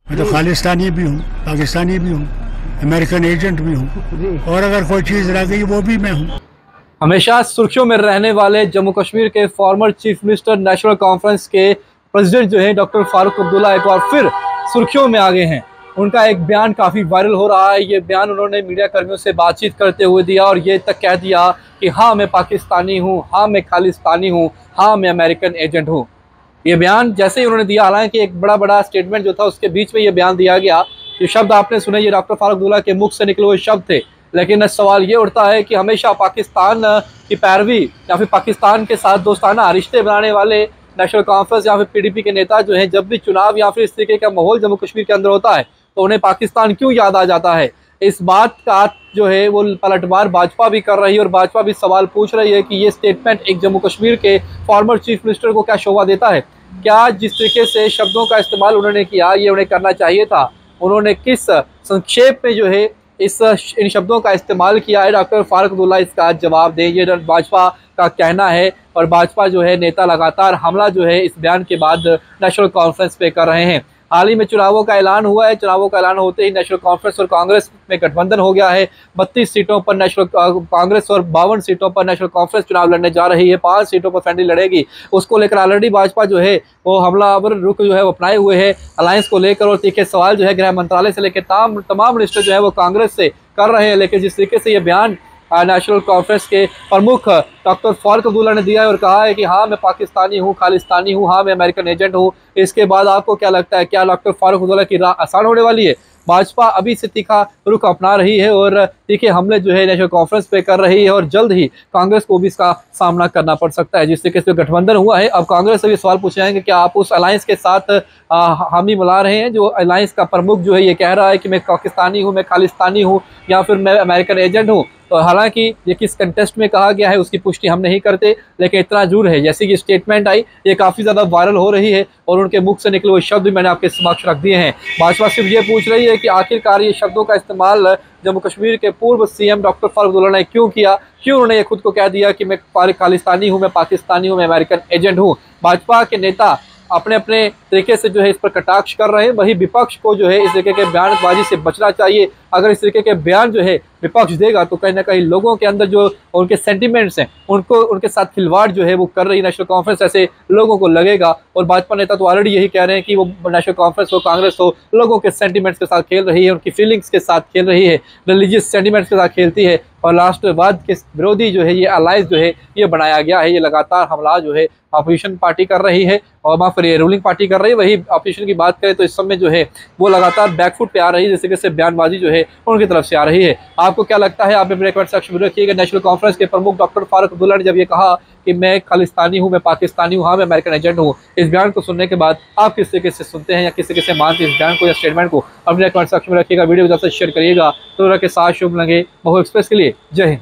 मैं तो खालिस्तानी भी हूँ, पाकिस्तानी भी हूँ, अमेरिकन एजेंट भी हूँ, और अगर कोई चीज़ रह गई वो भी मैं हूँ। हमेशा सुर्खियों में रहने वाले जम्मू कश्मीर के former chief minister national conference के प्रेसिडेंट जो है डॉक्टर फारूक अब्दुल्ला एक बार फिर सुर्खियों में आ गए हैं। उनका एक बयान काफ़ी वायरल हो रहा है। ये बयान उन्होंने मीडिया कर्मियों से बातचीत करते हुए दिया और ये तक कह दिया कि हाँ मैं पाकिस्तानी हूँ, हाँ मैं खालिस्तानी हूँ, हाँ मैं अमेरिकन एजेंट हूँ। ये बयान जैसे ही उन्होंने दिया, हालांकि एक बड़ा स्टेटमेंट जो था उसके बीच में ये बयान दिया गया। ये शब्द आपने सुने, ये डॉक्टर फारूक अब्दुल्ला के मुख से निकले हुए शब्द थे। लेकिन सवाल ये उठता है कि हमेशा पाकिस्तान की पैरवी या फिर पाकिस्तान के साथ दोस्ताना रिश्ते बनाने वाले नेशनल कॉन्फ्रेंस या फिर पीडीपी के नेता जो हैं, जब भी चुनाव या फिर इस तरीके का माहौल जम्मू कश्मीर के अंदर होता है तो उन्हें पाकिस्तान क्यों याद आ जाता है। इस बात का जो है वो पलटवार भाजपा भी कर रही है और भाजपा भी सवाल पूछ रही है कि ये स्टेटमेंट एक जम्मू कश्मीर के फॉर्मर चीफ मिनिस्टर को क्या शोभा देता है। क्या जिस तरीके से शब्दों का इस्तेमाल उन्होंने किया ये उन्हें करना चाहिए था? उन्होंने किस संक्षेप में जो है इन शब्दों का इस्तेमाल किया है? डॉक्टर फारूक अब्दुल्ला इसका जवाब दें, ये भाजपा का कहना है। और भाजपा जो है नेता लगातार हमला जो है इस बयान के बाद नेशनल कॉन्फ्रेंस पे कर रहे हैं। हाल ही में चुनावों का ऐलान हुआ है। चुनावों का ऐलान होते ही नेशनल कॉन्फ्रेंस और कांग्रेस में गठबंधन हो गया है। 32 सीटों पर नेशनल कांग्रेस और 52 सीटों पर नेशनल कॉन्फ्रेंस चुनाव लड़ने जा रही है। 5 सीटों पर फ्रेंडली लड़ेगी। उसको लेकर ऑलरेडी भाजपा जो है वो हमलावर रुख जो है वो अपनाए हुए है अलायंस को लेकर। और तीखे सवाल जो है गृह मंत्रालय से लेकर तमाम मिनिस्टर जो है वो कांग्रेस से कर रहे हैं। लेकिन जिस तरीके से ये बयान नेशनल कॉन्फ्रेंस के प्रमुख डॉक्टर फारूक अब्दुल्ला ने दिया है और कहा है कि हाँ मैं पाकिस्तानी हूँ, खालिस्तानी हूँ, हाँ मैं अमेरिकन एजेंट हूँ, इसके बाद आपको क्या लगता है, क्या डॉक्टर फारूक अब्दुल्ला की राह आसान होने वाली है? भाजपा अभी से तीखा रुख अपना रही है और तीखे हमले जो है नेशनल कॉन्फ्रेंस पे कर रही है और जल्द ही कांग्रेस को भी इसका सामना करना पड़ सकता है। जिस तरीके से गठबंधन हुआ है, अब कांग्रेस से भी सवाल पूछे जाएंगे क्या आप उस अलायंस के साथ हामी मिला रहे हैं जो अलायंस का प्रमुख जो है ये कह रहा है कि मैं पाकिस्तानी हूँ, मैं खालिस्तानी हूँ या फिर मैं अमेरिकन एजेंट हूँ। तो हालांकि ये किस कंटेस्ट में कहा गया है उसकी पुष्टि हम नहीं करते, लेकिन इतना जरूर है जैसे कि स्टेटमेंट आई ये काफ़ी ज़्यादा वायरल हो रही है और उनके मुख से निकले हुए शब्द भी मैंने आपके समक्ष रख दिए हैं। भाजपा सिर्फ ये पूछ रही है कि आखिरकार ये शब्दों का इस्तेमाल जम्मू कश्मीर के पूर्व सीएम डॉक्टर फारूक अब्दुल्ला ने क्यों किया, क्यों उन्होंने ये खुद को कह दिया कि मैं खालिस्तानी हूँ, मैं पाकिस्तानी हूँ, मैं अमेरिकन एजेंट हूँ। भाजपा के नेता अपने अपने तरीके से जो है इस पर कटाक्ष कर रहे हैं। वही विपक्ष को जो है इस तरीके के बयानबाजी से बचना चाहिए। अगर इस तरीके के बयान जो है विपक्ष देगा तो कहीं ना कहीं लोगों के अंदर जो उनके सेंटिमेंट्स हैं उनको उनके साथ खिलवाड़ जो है वो कर रही नेशनल कॉन्फ्रेंस, ऐसे लोगों को लगेगा। और भाजपा नेता तो ऑलरेडी यही कह रहे हैं कि वो नेशनल कॉन्फ्रेंस हो, कांग्रेस हो, लोगों के सेंटिमेंट्स के साथ खेल रही है, उनकी फीलिंग्स के साथ खेल रही है, रिलीजियस सेंटिमेंट्स के साथ खेलती है। और राष्ट्रवाद के विरोधी जो है ये अलायंस जो है ये बनाया गया है। ये लगातार हमला जो है अपोजिशन पार्टी कर रही है और वहाँ पर रूलिंग पार्टी कर रही है। वही अपोजिशन की बात करें तो इस समय जो है वो लगातार बैकफुट पे आ रही है, जैसे कि बयानबाजी जो है उनकी तरफ से आ रही है। आपको क्या लगता है? आप अपने कमेंट सेक्शन में रखिएगा। नेशनल कॉन्फ्रेंस के प्रमुख डॉक्टर फारूक अब्दुल्ला ने जब ये कहा कि मैं खालिस्तानी हूँ, मैं पाकिस्तानी हूँ, हाँ मैं अमेरिकन एजेंट हूँ, इस बयान को सुनने के बाद आप किस तरीके से सुनते हैं या किस तरीके से मानते हैं इस बयान को या स्टेटमेंट को? अपने कमेंट सेक्शन में रखिएगा, वीडियो को ज़्यादा शेयर करिएगा। तो के साथ शुभ लगे महू एक्सप्रेस के लिए। जय हिंद।